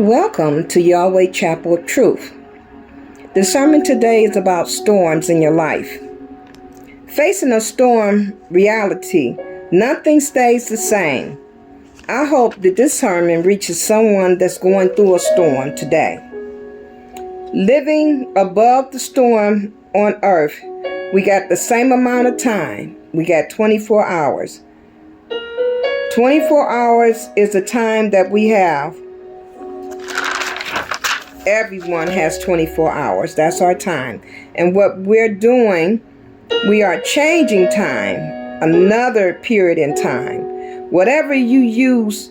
Welcome to Yahweh Chapel of Truth. The sermon today is about storms in your life. Facing a storm reality, nothing stays the same. I hope that this sermon reaches someone that's going through a storm today. Living above the storm on earth, we got the same amount of time. We got 24 hours. 24 hours is the time that we have. Everyone has 24 hours. That's our time. And what we're doing, we are changing time, another period in time. Whatever you use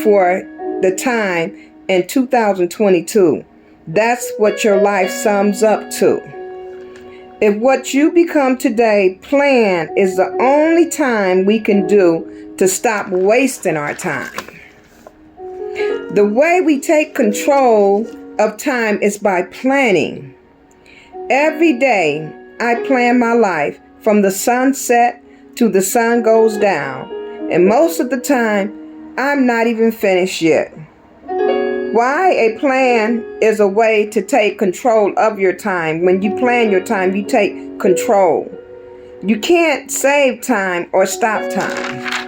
for the time in 2022, that's what your life sums up to. If what you become today planned is the only time we can do to stop wasting our time. The way we take control of time is by planning. Every day, I plan my life from the sunset to the sun goes down. And most of the time, I'm not even finished yet. Why? A plan is a way to take control of your time. When you plan your time, you take control. You can't save time or stop time.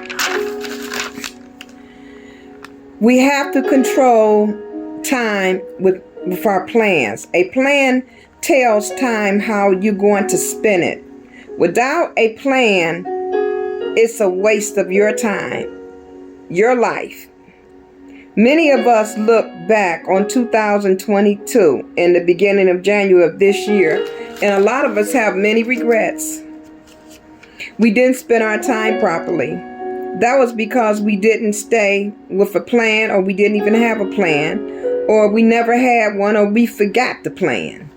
We have to control time with our plans. A plan tells time how you're going to spend it. Without a plan, it's a waste of your time, your life. Many of us look back on 2022 in the beginning of January of this year, and a lot of us have many regrets. We didn't spend our time properly. That was because we didn't stay with a plan, or we didn't even have a plan, or we never had one, or we forgot the plan.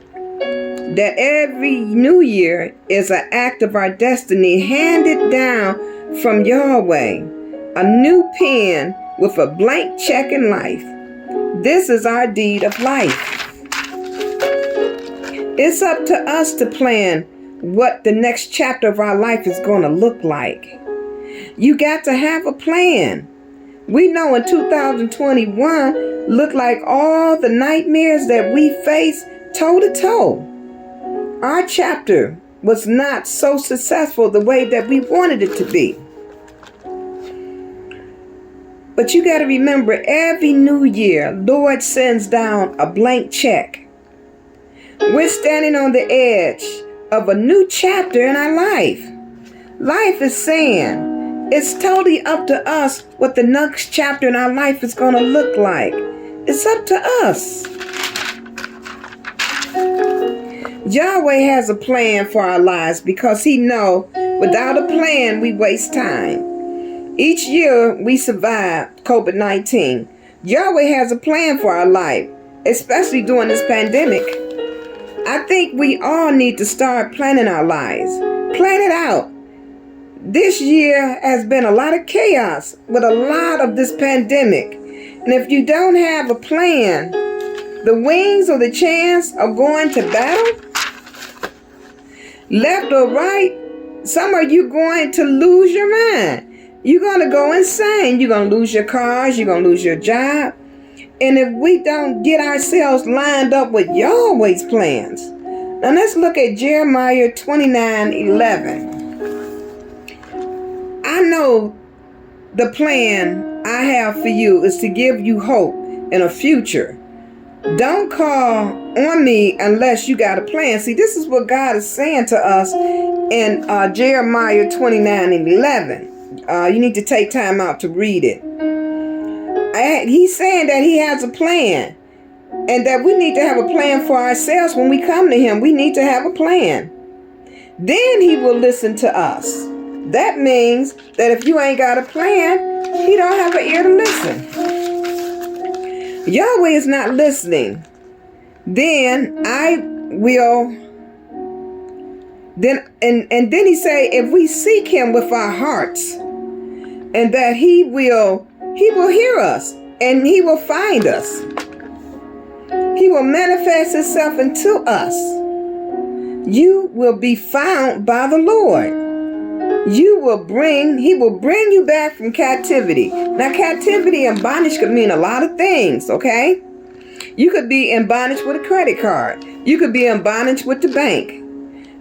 That every new year is an act of our destiny handed down from Yahweh, a new pen with a blank check in life. This is our deed of life. It's up to us to plan what the next chapter of our life is going to look like. You got to have a plan. We know in 2021 looked like all the nightmares that we faced toe to toe. Our chapter was not so successful the way that we wanted it to be. But you got to remember, every new year, Lord sends down a blank check. We're standing on the edge of a new chapter in our life. Life is saying, it's totally up to us what the next chapter in our life is going to look like. It's up to us. Yahweh has a plan for our lives because He knows without a plan we waste time. Each year we survive COVID-19. Yahweh has a plan for our life, especially during this pandemic. I think we all need to start planning our lives. Plan it out. This year has been a lot of chaos with a lot of this pandemic. And if you don't have a plan, the wings or the chance of going to battle, left or right, some of you going to lose your mind. You're going to go insane. You're going to lose your cars. You're going to lose your job. And if we don't get ourselves lined up with Yahweh's plans. Now let's look at Jeremiah 29:11. I know the plan I have for you is to give you hope and a future. Don't call on me unless you got a plan. See, this is what God is saying to us in Jeremiah 29:11. You need to take time out to read it. He's saying that He has a plan, and that we need to have a plan for ourselves when we come to Him. We need to have a plan. Then He will listen to us. That means that if you ain't got a plan, He don't have an ear to listen. Yahweh is not listening. Then He say, if we seek Him with our hearts, and that He will hear us, and He will find us. He will manifest Himself into us. You will be found by the Lord. He will bring you back from captivity. Now, captivity and bondage could mean a lot of things, okay? You could be in bondage with a credit card. You could be in bondage with the bank.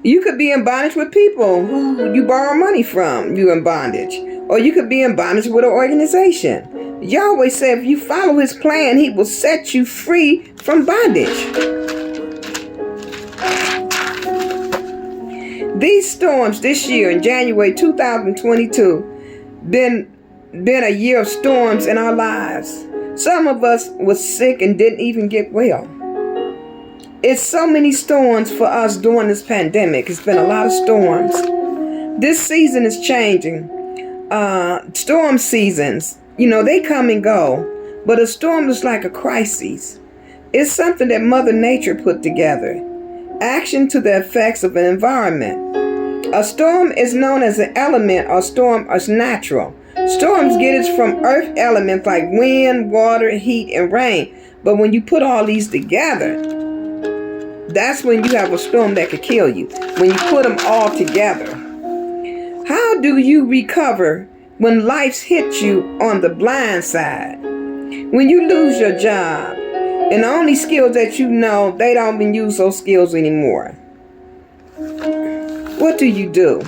You could be in bondage with people who you borrow money from. You're in bondage. Or you could be in bondage with an organization. Yahweh said if you follow his plan, he will set you free from bondage. These storms this year in January 2022 been a year of storms in our lives. Some of us was sick and didn't even get well. It's so many storms for us during this pandemic. It's been a lot of storms. This season is changing. Storm seasons, they come and go. But a storm is like a crisis. It's something that Mother Nature put together. Action to the effects of an environment. A storm is known as an element or storm as natural. Storms get its from earth elements like wind, water, heat, and rain. But when you put all these together, that's when you have a storm that could kill you. When you put them all together. How do you recover when life's hit you on the blind side? When you lose your job, and the only skills that they don't even use those skills anymore. What do you do?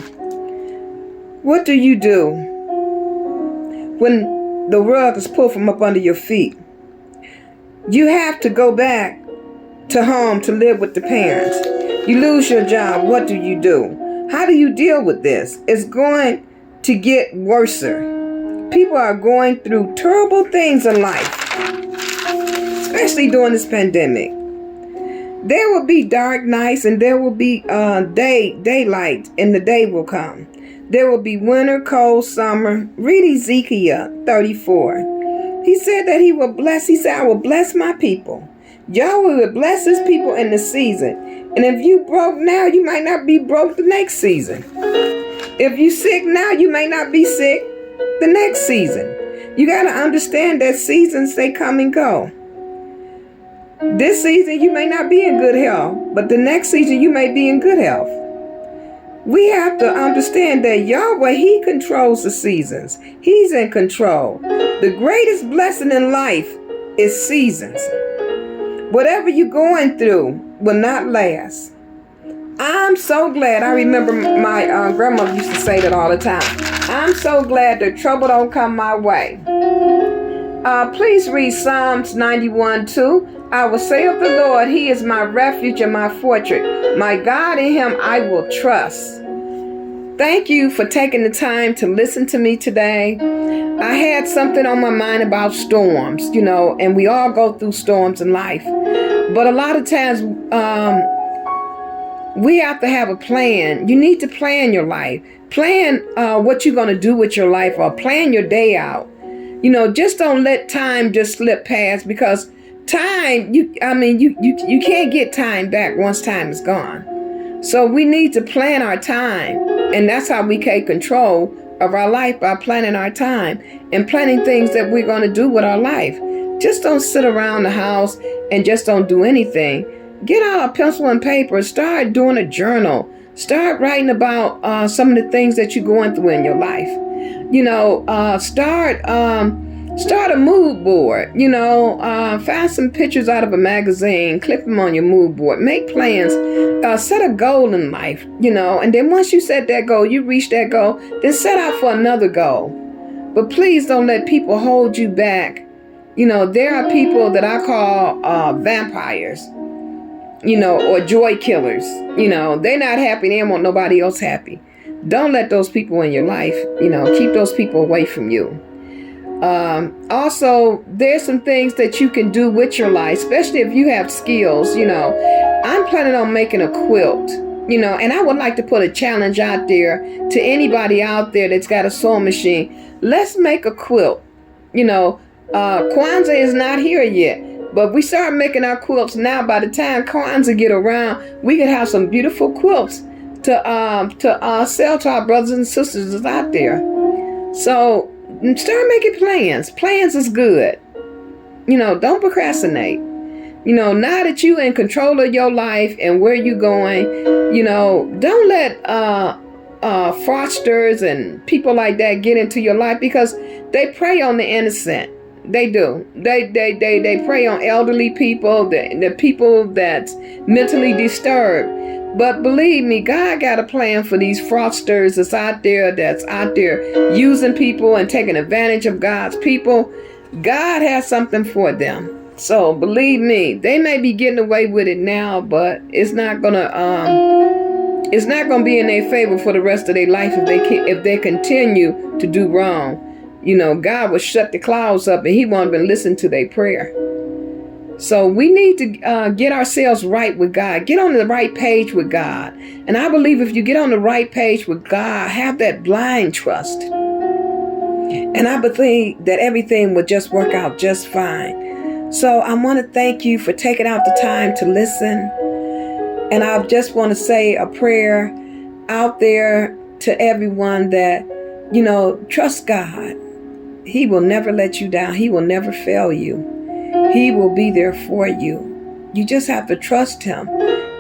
What do you do when the rug is pulled from up under your feet? You have to go back to home to live with the parents. You lose your job. What do you do? How do you deal with this? It's going to get worse. People are going through terrible things in life. Especially during this pandemic. There will be dark nights and there will be daylight, and the day will come. There will be winter, cold, summer. Read Ezekiel 34. He said that he will bless. He said, I will bless my people. Yahweh will bless his people in the season. And if you broke now, you might not be broke the next season. If you sick now, you may not be sick the next season. You got to understand that seasons, they come and go. This season, you may not be in good health, but the next season, you may be in good health. We have to understand that Yahweh, he controls the seasons. He's in control. The greatest blessing in life is seasons. Whatever you're going through will not last. I'm so glad. I remember my grandmother used to say that all the time. I'm so glad that trouble don't come my way. Please read Psalms 91:2. I will say of the Lord, he is my refuge and my fortress. My God, in him I will trust. Thank you for taking the time to listen to me today. I had something on my mind about storms, and we all go through storms in life. But a lot of times, we have to have a plan. You need to plan your life. Plan what you're going to do with your life, or plan your day out. Just don't let time just slip past, because time, you can't get time back once time is gone. So we need to plan our time, and that's how we take control of our life, by planning our time and planning things that we're going to do with our life. Just don't sit around the house and just don't do anything. Get out a pencil and paper. Start doing a journal. Start writing about some of the things that you're going through in your life. Start a mood board. Find some pictures out of a magazine, clip them on your mood board, make plans, set a goal in life, and then once you set that goal, you reach that goal, then set out for another goal. But please don't let people hold you back. There are people that I call vampires, or joy killers. They're not happy. They don't want nobody else happy. Don't let those people in your life, keep those people away from you. Also, there's some things that you can do with your life, especially if you have skills. I'm planning on making a quilt, and I would like to put a challenge out there to anybody out there that's got a sewing machine. Let's make a quilt. Kwanzaa is not here yet, but we start making our quilts now. By the time Kwanzaa get around, we could have some beautiful quilts to sell to our brothers and sisters that's out there. So start making plans. Plans is good. Don't procrastinate. Now that you're in control of your life and where you're going, don't let fraudsters and people like that get into your life, because they prey on the innocent. They do. They prey on elderly people, the people that's mentally disturbed. But believe me, God got a plan for these fraudsters that's out there using people and taking advantage of God's people. God has something for them. So believe me, they may be getting away with it now, but it's not gonna be in their favor for the rest of their life if they continue to do wrong. You know, God will shut the clouds up and He won't even listen to their prayer. So we need to get ourselves right with God. Get on the right page with God. And I believe if you get on the right page with God, have that blind trust. And I believe that everything will just work out just fine. So I want to thank you for taking out the time to listen. And I just want to say a prayer out there to everyone that, you know, trust God. He will never let you down. He will never fail you. He will be there for you. You just have to trust Him,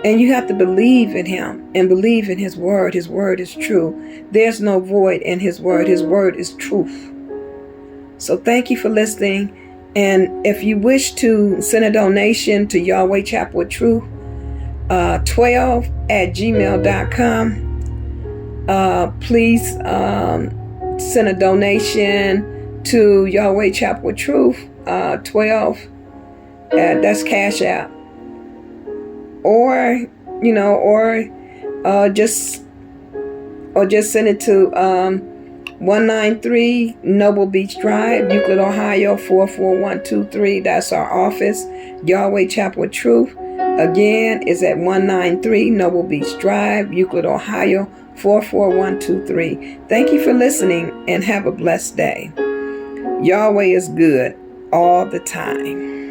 and you have to believe in Him and believe in His word. His word is true. There's no void in His word. His word is truth. So thank you for listening. And if you wish to send a donation to Yahweh Chapel of Truth, 12@gmail.com. Please send a donation to Yahweh Chapel of Truth, 12. That's Cash App. Or just send it to 193 Noble Beach Drive, Euclid, Ohio 44123. That's our office. Yahweh Chapel of Truth. Again, is at 193 Noble Beach Drive, Euclid, Ohio 44123. Thank you for listening and have a blessed day. Yahweh is good all the time.